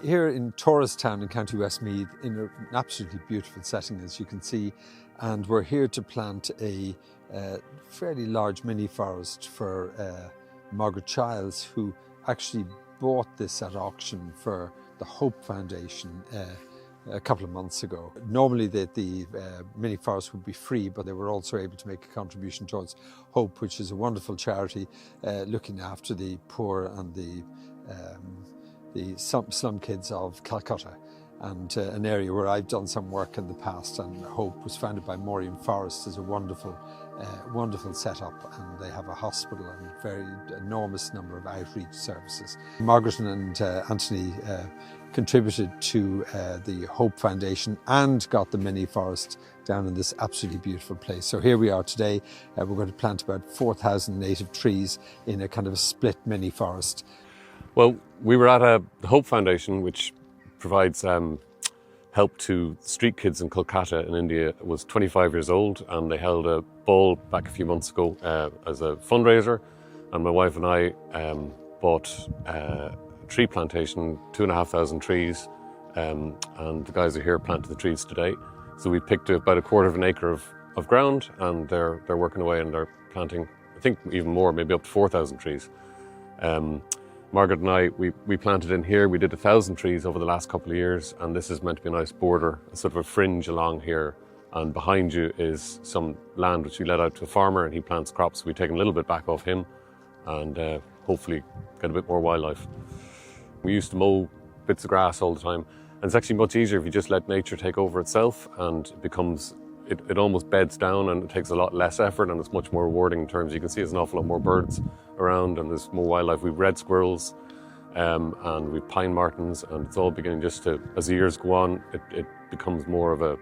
Here in Togherstown in County Westmeath in an absolutely beautiful setting, as you can see, and we're here to plant a fairly large mini forest for Margaret Childs, who actually bought this at auction for the Hope Foundation a couple of months ago. Normally the mini forest would be free, but they were also able to make a contribution towards Hope, which is a wonderful charity looking after the poor and the slum kids of Calcutta, and an area where I've done some work in the past. And Hope was founded by Maureen Forrest as a wonderful setup, and they have a hospital and a very enormous number of outreach services. Margaret and Anthony contributed to the Hope Foundation and got the mini forest down in this absolutely beautiful place. So here we are today. We're going to plant about 4,000 native trees in a kind of a split mini forest. Well, we were at the Hope Foundation, which provides help to street kids in Kolkata in India. It was 25 years old, and they held a ball back a few months ago as a fundraiser. And my wife and I bought a tree plantation, 2,500 trees, and the guys are here planting the trees today. So we picked about a quarter of an acre of ground, and they're working away and they're planting, I think even more, maybe up to 4,000 trees. Margaret and I, we planted in here. We did 1,000 trees over the last couple of years, and this is meant to be a nice border, a sort of a fringe along here. And behind you is some land which we let out to a farmer, and he plants crops. We've taken a little bit back off him, and hopefully get a bit more wildlife. We used to mow bits of grass all the time, and it's actually much easier if you just let nature take over itself, and it almost beds down, and it takes a lot less effort, and it's much more rewarding in terms, you can see there's an awful lot more birds around, and there's more wildlife. We've red squirrels, and we've pine martens, and it's all beginning just to, as the years go on, it becomes more of a,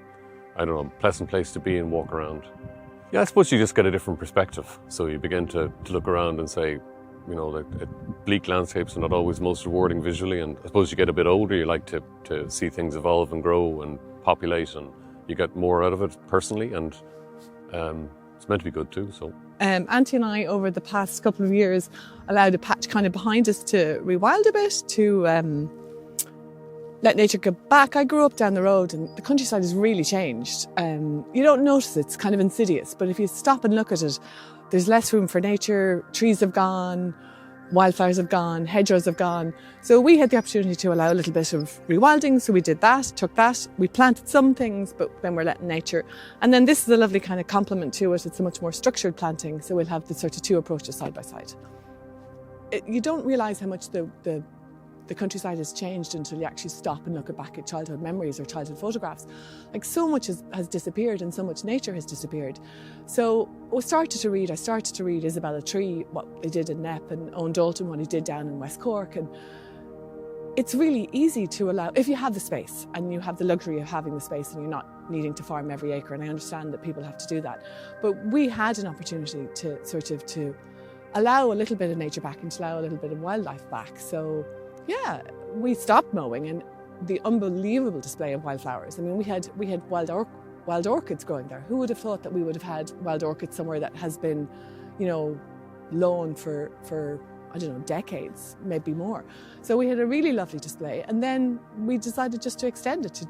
I don't know, pleasant place to be and walk around. Yeah, I suppose you just get a different perspective. So you begin to look around and say, you know, bleak landscapes are not always most rewarding visually, and I suppose you get a bit older, you like to see things evolve and grow and populate, and you get more out of it personally, and it's meant to be good too. So Auntie and I, over the past couple of years, allowed a patch kind of behind us to rewild a bit, to let nature go back. I grew up down the road, and the countryside has really changed. You don't notice it, it's kind of insidious, but if you stop and look at it, there's less room for nature. Trees have gone, wildflowers have gone, hedgerows have gone. So we had the opportunity to allow a little bit of rewilding, so we did that, took that. We planted some things, but then we're letting nature. And then this is a lovely kind of complement to it. It's a much more structured planting, so we'll have the sort of two approaches side by side. You don't realise how much the countryside has changed until you actually stop and look back at childhood memories or childhood photographs. Like, so much has disappeared, and so much nature has disappeared. So I started to read Isabella Tree, what they did in Knepp, and Owen Dalton, what he did down in West Cork. And it's really easy to allow, if you have the space and you have the luxury of having the space and you're not needing to farm every acre, and I understand that people have to do that. But we had an opportunity to allow a little bit of nature back and to allow a little bit of wildlife back. So yeah, we stopped mowing, and the unbelievable display of wildflowers. I mean, we had wild orchids growing there. Who would have thought that we would have had wild orchids somewhere that has been, you know, lawn for I don't know, decades, maybe more. So we had a really lovely display, and then we decided just to extend it to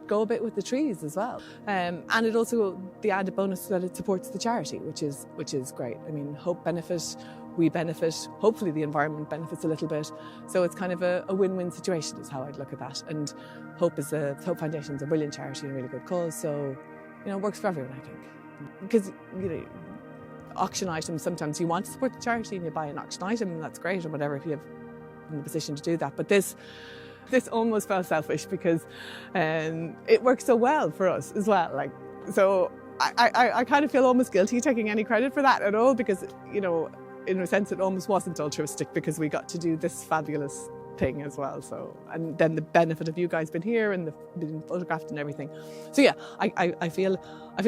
go a bit with the trees as well. And it also, the added bonus that it supports the charity, which is great. I mean, Hope benefit, we benefit, hopefully the environment benefits a little bit. So it's kind of a win-win situation is how I'd look at that. And Hope Foundation is a brilliant charity and a really good cause. So, you know, it works for everyone, I think. Because, you know, auction items, sometimes you want to support the charity and you buy an auction item, and that's great, or whatever, if you have in the position to do that. But this almost felt selfish because it works so well for us as well. Like, so I kind of feel almost guilty taking any credit for that at all, because, you know, in a sense it almost wasn't altruistic, because we got to do this fabulous thing as well. So, and then the benefit of you guys being here and being photographed and everything. So yeah, I feel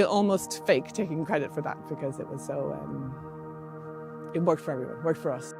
almost fake taking credit for that, because it was so, it worked for everyone, worked for us.